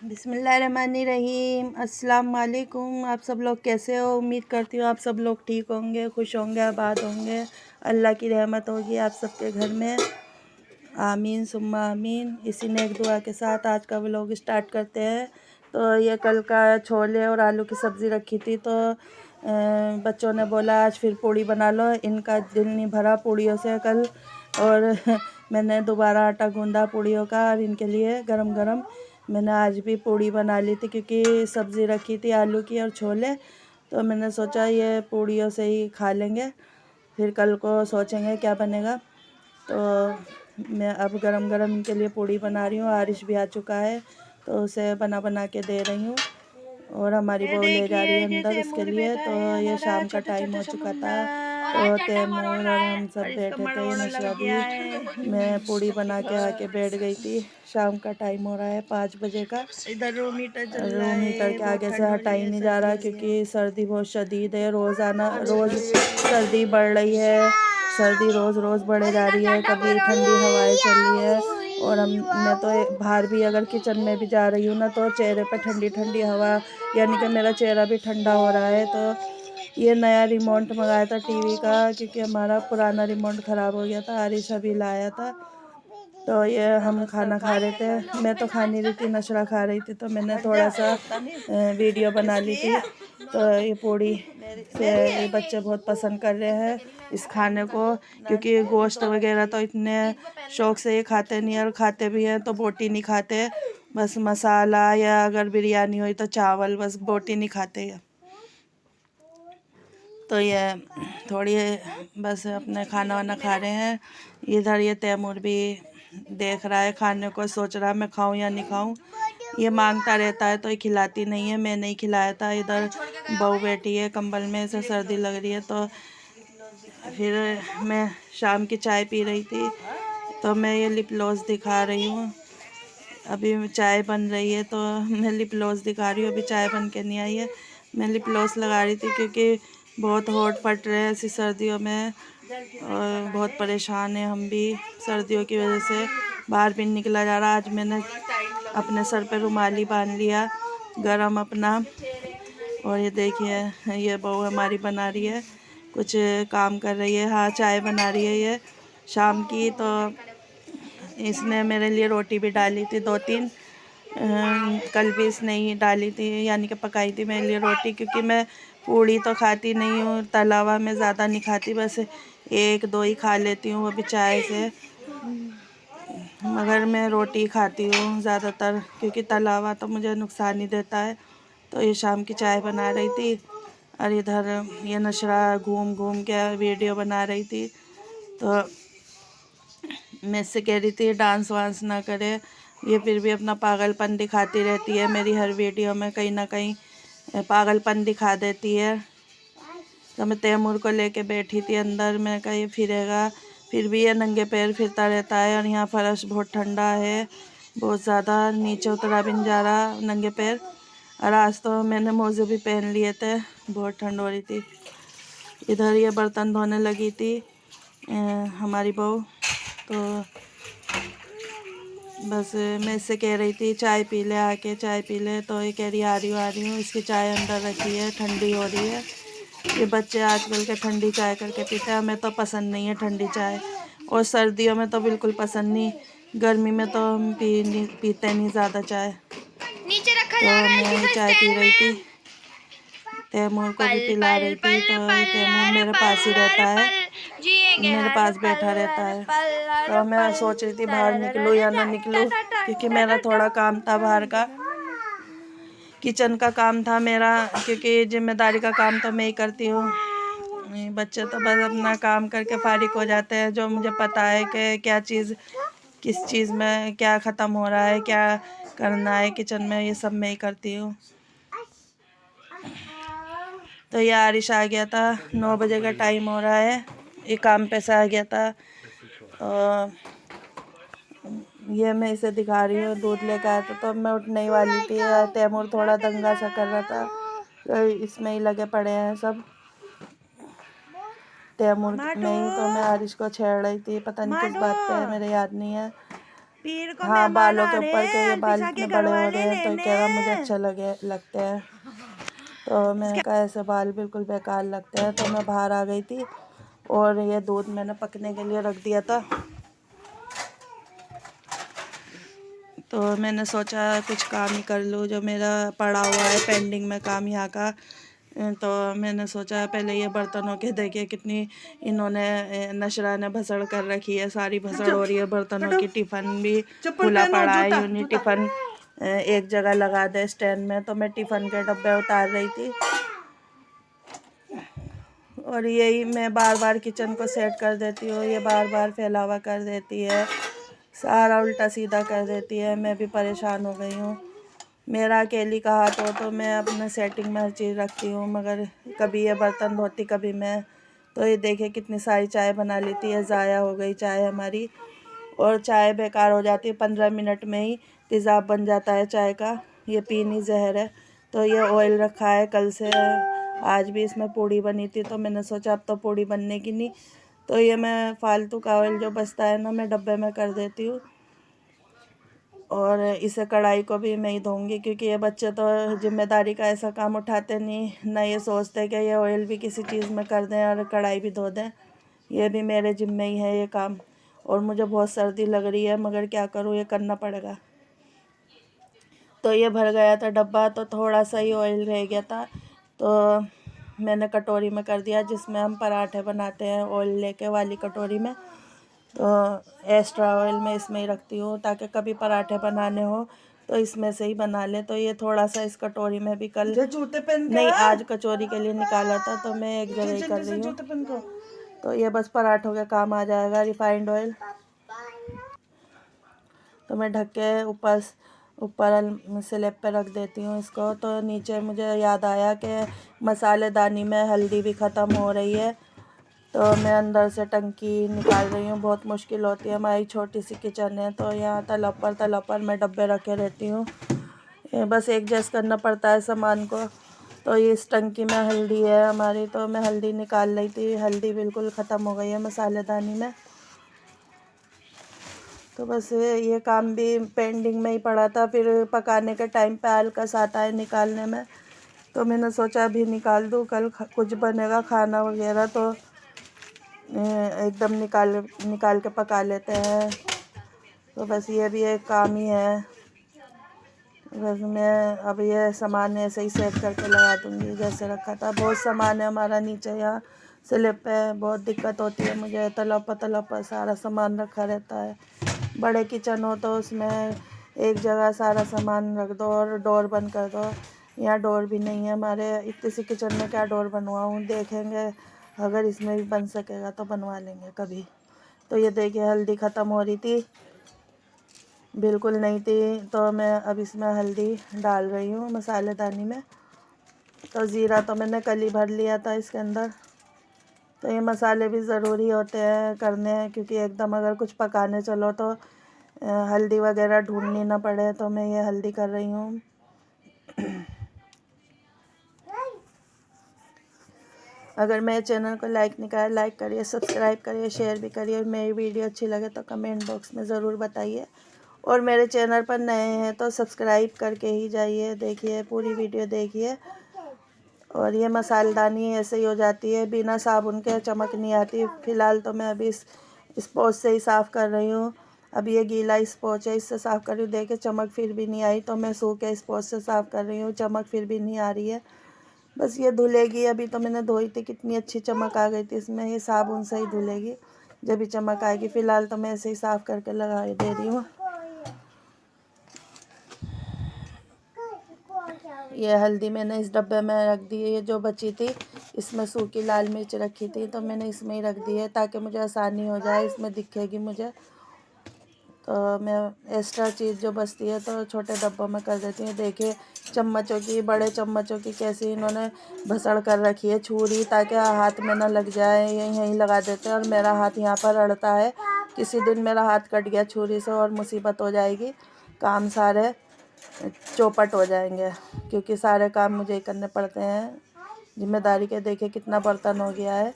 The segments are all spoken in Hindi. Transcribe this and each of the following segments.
बिस्मिल्लाहिर्रहमानिर्रहीम। अस्सलाम वालेकुम। आप सब लोग कैसे हो? उम्मीद करती हूँ आप सब लोग ठीक होंगे, खुश होंगे, आबाद होंगे। अल्लाह की रहमत होगी आप सबके घर में। आमीन सुम्मा आमीन। इसी नेक दुआ के साथ आज का व्लॉग स्टार्ट करते हैं। तो ये कल का छोले और आलू की सब्ज़ी रखी थी, तो बच्चों ने बोला आज फिर पूड़ी बना लो। इनका दिल नहीं भरा पूड़ियों से कल, और मैंने दोबारा आटा गूंदा पूड़ियों का, और इनके लिए गरम गरम मैंने आज भी पूड़ी बना ली थी, क्योंकि सब्ज़ी रखी थी आलू की और छोले। तो मैंने सोचा ये पूड़ियों से ही खा लेंगे, फिर कल को सोचेंगे क्या बनेगा। तो मैं अब गरम गरम इनके लिए पूड़ी बना रही हूँ। आरिश भी आ चुका है, तो उसे बना बना के दे रही हूँ, और हमारी बहू ले जा रही है अंदर उसके लिए। तो ये शाम का टाइम हो चुका था, तो तैमूर और हम सब बैठे थे। नशरा भी, मैं पूड़ी बना के आके बैठ गई थी। शाम का टाइम हो रहा है 5 बजे का। इधर रूम हीटर चल रहा रूम है, हीटर के आगे से हटा ही नहीं जा रहा, क्योंकि सर्दी बहुत शदीद है। रोज़ सर्दी बढ़ रही है, सर्दी रोज़ रोज़ बढ़े जा रही है। कभी ठंडी हवाएं चल रही है, और मैं तो बाहर भी अगर किचन में भी जा रही हूँ ना, तो चेहरे पे ठंडी ठंडी हवा, यानी कि मेरा चेहरा भी ठंडा हो रहा है। तो ये नया रिमोट मंगाया था टीवी का, क्योंकि हमारा पुराना रिमोट ख़राब हो गया था। आरिश अभी लाया था, तो ये हम खाना खा रहे थे। मैं तो खा नहीं रही थी, नशरा खा रही थी, तो मैंने थोड़ा सा वीडियो बना ली थी। तो ये पूड़ी से ये बच्चे बहुत पसंद कर रहे हैं इस खाने को, क्योंकि गोश्त वगैरह तो इतने शौक़ से ये खाते नहीं, और खाते भी हैं तो बोटी नहीं खाते, बस मसाला, या अगर बिरयानी हुई तो चावल, बस बोटी नहीं खाते ये। तो ये थोड़ी बस अपने खाना वाना खा रहे हैं। इधर ये तैमूर भी देख रहा है खाने को, सोच रहा है मैं खाऊं या नहीं खाऊं। ये मांगता रहता है तो ये खिलाती नहीं है। मैं नहीं खिलाया था। इधर बहू बैठी है कंबल में, इसे सर्दी लग रही है। तो फिर मैं शाम की चाय पी रही थी, तो मैं ये लिप ग्लॉस दिखा रही हूँ। अभी चाय बन रही है, तो मैं लिप ग्लॉस दिखा रही हूँ। अभी चाय बन के नहीं आई है, मैं लिप ग्लॉस लगा रही थी, क्योंकि बहुत होठ फट रहे हैं ऐसी सर्दियों में, और बहुत परेशान हैं हम भी सर्दियों की वजह से। बाहर भी निकला जा रहा। आज मैंने अपने सर पे रुमाली बांध लिया गरम अपना। और ये देखिए ये बहू हमारी बना रही है, कुछ काम कर रही है। हाँ, चाय बना रही है ये शाम की। तो इसने मेरे लिए रोटी भी डाली थी 2-3, कल भी इसने ही डाली थी, यानी कि पकाई थी मेरे लिए रोटी, क्योंकि मैं पूड़ी तो खाती नहीं हूँ, तला हुआ मैं ज़्यादा नहीं खाती, बस 1-2 ही खा लेती हूँ, वो भी चाय से। मगर मैं रोटी खाती हूँ ज़्यादातर, क्योंकि तला हुआ तो मुझे नुकसान ही देता है। तो ये शाम की चाय बना रही थी, और इधर ये नशरा घूम घूम के वीडियो बना रही थी। तो मैं इससे कह रही थी डांस वांस ना करे, ये फिर भी अपना पागलपन दिखाती रहती है। मेरी हर वीडियो में कहीं ना कहीं पागलपन दिखा देती है। तो मैं तैमूर को लेके बैठी थी अंदर, मैं कहा ये फिरेगा, फिर भी ये नंगे पैर फिरता रहता है। और यहाँ फर्श बहुत ठंडा है, बहुत ज़्यादा, नीचे उतरा भी नहीं जा रहा नंगे पैर। और आज तो मैंने मोजे भी पहन लिए थे, बहुत ठंड हो रही थी। इधर ये बर्तन धोने लगी थी हमारी बहू। तो बस मैं इससे कह रही थी चाय पी ले, आके चाय पी ले। तो ये कह रही आ रही हूँ। इसकी चाय अंदर रखी है, ठंडी हो रही है। ये बच्चे आजकल के ठंडी चाय करके पीते हैं, हमें तो पसंद नहीं है ठंडी चाय, और सर्दियों में तो बिल्कुल पसंद नहीं। गर्मी में तो हम पीते नहीं ज़्यादा चाय। नीचे रखा तो जाएगा मैं इसी चाय पी स्टैंड रही थी, में। तैमूर को भी पल पिला पल रही थी। पल तो पल तैमूर हर मेरे पास ही पल हर रहता है, पल जिएंगे मेरे हर पास पल बैठा रहता हर है। पल हर तो मैं पल। सोच रही थी बाहर निकलूँ या ना निकलूँ, क्योंकि मेरा थोड़ा काम था बाहर का, किचन का काम था मेरा, क्योंकि जिम्मेदारी का काम तो मैं ही करती हूँ। बच्चे तो बस अपना काम करके फारिग हो जाते हैं। जो मुझे पता है कि क्या चीज़, किस चीज़ में क्या ख़त्म हो रहा है, क्या करना है किचन में, ये सब मैं ही करती हूँ। तो ये आरिश आ गया था, 9 बजे का टाइम हो रहा है, ये काम पे से आ गया था। और ये मैं इसे दिखा रही हूँ, दूध लेकर आया था, तो मैं उठने ही वाली थी। तैमूर थोड़ा दंगा सा कर रहा था, तो इसमें ही लगे पड़े हैं सब, तैमूर में ही। तो मैं आरिश को छेड़ रही थी, पता नहीं किस बात पे है, मेरे याद नहीं है। पीर को हाँ, बालों के ऊपर के ये बाल इतने बड़े हो रहे हैं, तो कह रहा मुझे अच्छा लगते हैं। तो मैंने कहा ऐसे बाल बिल्कुल बेकार लगते हैं। तो मैं बाहर आ गई थी और ये दूध मैंने पकने के लिए रख दिया था। तो मैंने सोचा कुछ काम ही कर लूँ, जो मेरा पड़ा हुआ है पेंडिंग में काम यहाँ का। तो मैंने सोचा पहले ये बर्तनों के देखिए कितनी इन्होंने नशरा ने भसड़ कर रखी है, सारी भसड़ हो रही है बर्तनों की। टिफ़न भी खुला पड़ा है, यूनी टिफ़न एक जगह लगा दे स्टैंड में। तो मैं टिफ़न के डब्बे उतार रही थी और यही मैं बार बार किचन को सेट कर देती हूँ, ये बार बार फैलावा कर देती है, सारा उल्टा सीधा कर देती है। मैं भी परेशान हो गई हूँ। मेरा अकेली का हाथ हो तो मैं अपने सेटिंग में हर चीज़ रखती हूँ, मगर कभी ये बर्तन धोती कभी मैं। तो ये देखिए कितनी सारी चाय बना लेती है, ज़ाया हो गई चाय हमारी। और चाय बेकार हो जाती है, 15 मिनट में ही तेज़ाब बन जाता है चाय का। ये पीनी जहर है। तो ये ऑयल रखा है कल से, आज भी इसमें पूड़ी बनी थी। तो मैंने सोचा अब तो पूड़ी बनने की नहीं, तो ये मैं फालतू का ऑयल जो बचता है ना, मैं डब्बे में कर देती हूँ। और इसे कढ़ाई को भी मैं ही धोऊंगी, क्योंकि ये बच्चे तो जिम्मेदारी का ऐसा काम उठाते नहीं ना, ये सोचते कि ये ऑयल भी किसी चीज़ में कर दें और कढ़ाई भी धो दें। ये भी मेरे जिम्मे ही है ये काम। और मुझे बहुत सर्दी लग रही है, मगर क्या करूँ, ये करना पड़ेगा। तो ये भर गया था डब्बा, तो थोड़ा सा ही ऑयल रह गया था, तो मैंने कटोरी में कर दिया जिसमें हम पराठे बनाते हैं, ऑयल लेके वाली कटोरी में। तो एक्स्ट्रा ऑयल मैं इसमें ही रखती हूँ, ताकि कभी पराठे बनाने हो तो इसमें से ही बना ले। तो ये थोड़ा सा इस कटोरी में भी कल नहीं, आज कचौरी के लिए निकाला था, तो मैं एक जगह ही कर रही हूँ। तो ये बस पराठों के काम आ जाएगा रिफाइंड ऑयल। तो मैं ढक के ऊपर स्लैब पे रख देती हूँ इसको। तो नीचे मुझे याद आया कि मसालेदानी में हल्दी भी ख़त्म हो रही है, तो मैं अंदर से टंकी निकाल रही हूँ। बहुत मुश्किल होती है, हमारी छोटी सी किचन है, तो यहाँ तलब पर मैं डब्बे रखे रहती हूँ। बस एडजस्ट करना पड़ता है सामान को। तो ये इस टंकी में हल्दी है हमारी, तो मैं हल्दी निकाल रही थी। हल्दी बिल्कुल ख़त्म हो गई है मसालेदानी में। तो बस ये काम भी पेंडिंग में ही पड़ा था, फिर पकाने के टाइम पे आलस आता है निकालने में। तो मैंने सोचा अभी निकाल दूँ, कल कुछ बनेगा खाना वगैरह तो एकदम निकाल के पका लेते हैं। तो बस ये भी एक काम ही है। बस मैं अब ये सामान ऐसे ही सेट करके लगा दूँगी जैसे रखा था। बहुत सामान है हमारा नीचे यहाँ स्लैब पे, बहुत दिक्कत होती है मुझे। तलब पर सारा सामान रखा रहता है। बड़े किचन हो तो उसमें एक जगह सारा सामान रख दो और डोर बंद कर दो। यहाँ डोर भी नहीं है हमारे, इतनी सी किचन में क्या डोर बनवाऊँ, देखेंगे अगर इसमें भी बन सकेगा तो बनवा लेंगे कभी। तो ये देखिए हल्दी ख़त्म हो रही थी, बिल्कुल नहीं थी, तो मैं अब इसमें हल्दी डाल रही हूँ मसालेदानी में। तो ज़ीरा तो मैंने कल ही भर लिया था इसके अंदर। तो ये मसाले भी ज़रूरी होते हैं करने, क्योंकि एकदम अगर कुछ पकाने चलो तो हल्दी वगैरह ढूंढनी ना पड़े। तो मैं ये हल्दी कर रही हूँ। अगर मेरे चैनल को लाइक नहीं करा, लाइक करिए, सब्सक्राइब करिए, शेयर भी करिए। और मेरी वीडियो अच्छी लगे तो कमेंट बॉक्स में ज़रूर बताइए। और मेरे चैनल पर नए हैं तो सब्सक्राइब करके ही जाइए, देखिए पूरी वीडियो देखिए। और ये मसालेदानी ऐसे ही हो जाती है, बिना साबुन के चमक नहीं आती। फ़िलहाल तो मैं अभी इस स्पोंज से ही साफ़ कर रही हूँ। अब ये गीला स्पोंज है, इससे साफ़ कर रही हूँ। देखिए चमक फिर भी नहीं आई, तो मैं सूखे स्पोंज से साफ़ कर रही हूँ, चमक फिर भी नहीं आ रही है। बस ये धुलेगी। अभी तो मैंने धोई थी, कितनी अच्छी चमक आ गई थी इसमें। ये साबुन से ही धुलेगी, जब भी चमक आएगी। फ़िलहाल तो मैं ऐसे ही साफ़ करके लगा दे रही हूँ। ये हल्दी मैंने इस डब्बे में रख दी है, ये जो बची थी इसमें सूखी लाल मिर्च रखी थी, तो मैंने इसमें ही रख दी है ताकि मुझे आसानी हो जाए, इसमें दिखेगी मुझे। तो मैं एक्स्ट्रा चीज़ जो बचती है तो छोटे डब्बों में कर देती हूँ। देखिए चम्मचों की, बड़े चम्मचों की कैसी इन्होंने भसड़ कर रखी है छुरी, ताकि हाथ में ना लग जाए। यहीं लगा देते हैं और मेरा हाथ यहाँ पर अड़ता है। किसी दिन मेरा हाथ कट गया छुरी से और मुसीबत हो जाएगी, काम सारे चौपट हो जाएंगे, क्योंकि सारे काम मुझे ही करने पड़ते हैं जिम्मेदारी के। देखिए कितना बर्तन हो गया है।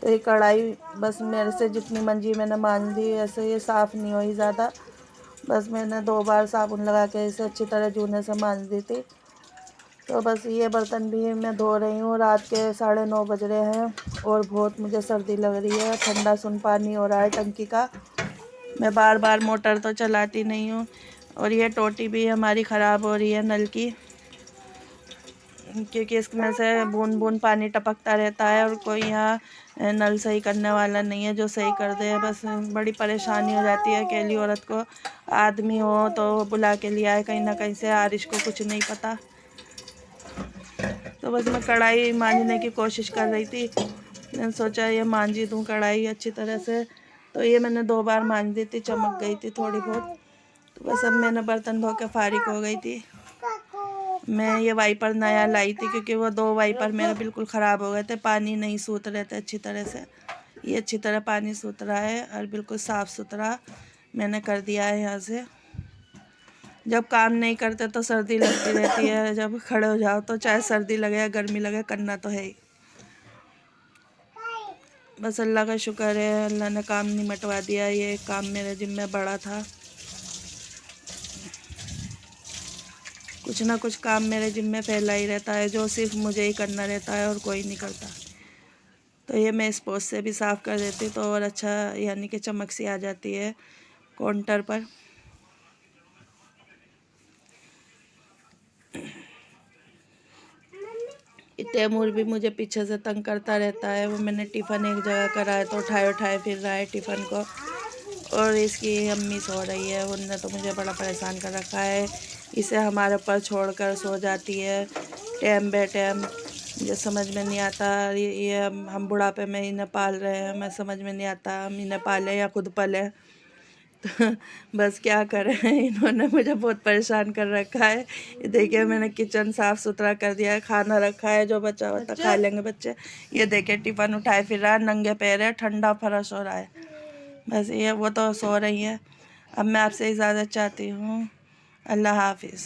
तो ये कढ़ाई बस मेरे से जितनी मंजी मैंने मान दी, ऐसे ये साफ़ नहीं हुई ज़्यादा। बस मैंने 2 बार साबुन लगा के इसे अच्छी तरह जूने से मांज दी थी। तो बस ये बर्तन भी मैं धो रही हूँ। रात के 9:30 बज रहे हैं और बहुत मुझे सर्दी लग रही है। ठंडा सुन पानी हो रहा है टंकी का। मैं बार बार मोटर तो चलाती नहीं हूँ। और ये टोटी भी हमारी ख़राब हो रही है नल की, क्योंकि इसमें से बूंद बूंद पानी टपकता रहता है और कोई यहाँ नल सही करने वाला नहीं है जो सही कर दे। बस बड़ी परेशानी हो जाती है अकेली औरत को। आदमी हो तो बुला के ले आए कहीं ना कहीं से, आरिश को कुछ नहीं पता। तो बस मैं कढ़ाई मांजने की कोशिश कर रही थी। मैंने सोचा ये मांजी दूँ कढ़ाई अच्छी तरह से। तो ये मैंने 2 बार मांज दी थी, चमक गई थी थोड़ी बहुत। तो बस अब मैंने बर्तन धो के फारिग हो गई थी। मैं ये वाइपर नया लाई थी क्योंकि वो 2 वाइपर मेरे बिल्कुल ख़राब हो गए थे, पानी नहीं सूत रहे थे अच्छी तरह से। ये अच्छी तरह पानी सूत रहा है और बिल्कुल साफ़ सुथरा मैंने कर दिया है यहाँ से। जब काम नहीं करते तो सर्दी लगती रहती है, जब खड़े हो जाओ तो चाहे सर्दी लगे या गर्मी लगे करना तो है ही। बस अल्लाह का शुक्र है, अल्लाह ने काम निमटवा दिया। ये काम मेरे जिम्मे बड़ा था। कुछ ना कुछ काम मेरे जिम्मे फैला ही रहता है जो सिर्फ मुझे ही करना रहता है और कोई नहीं करता। तो ये मैं स्पोंज से भी साफ़ कर देती तो और अच्छा, यानी कि चमक सी आ जाती है काउंटर पर। तैमूर भी मुझे पीछे से तंग करता रहता है। वो मैंने टिफ़िन एक जगह करा है तो उठाए फिर रहा है टिफ़िन को। और इसकी अम्मी सो रही है, उनने तो मुझे बड़ा परेशान कर रखा है। इसे हमारे ऊपर छोड़कर सो जाती है टाइम बे टाइम। मुझे समझ में नहीं आता, ये हम बुढ़ापे में इन्हें पाल रहे हैं, मैं समझ में नहीं आता हम इन्हें पालें या खुद पालें। तो बस क्या करें, इन्होंने मुझे बहुत परेशान कर रखा है। ये देखिए मैंने किचन साफ़ सुथरा कर दिया है, खाना रखा है, जो बचा हुआ था खा लेंगे बच्चे। ये देखिए टिफ़िन उठाए फिर रहा है, नंगे पैर है, ठंडा फर्श हो रहा है। बस ये वो तो सो रही है। अब मैं आपसे इजाज़त चाहती हूँ। अल्लाह हाफिज़।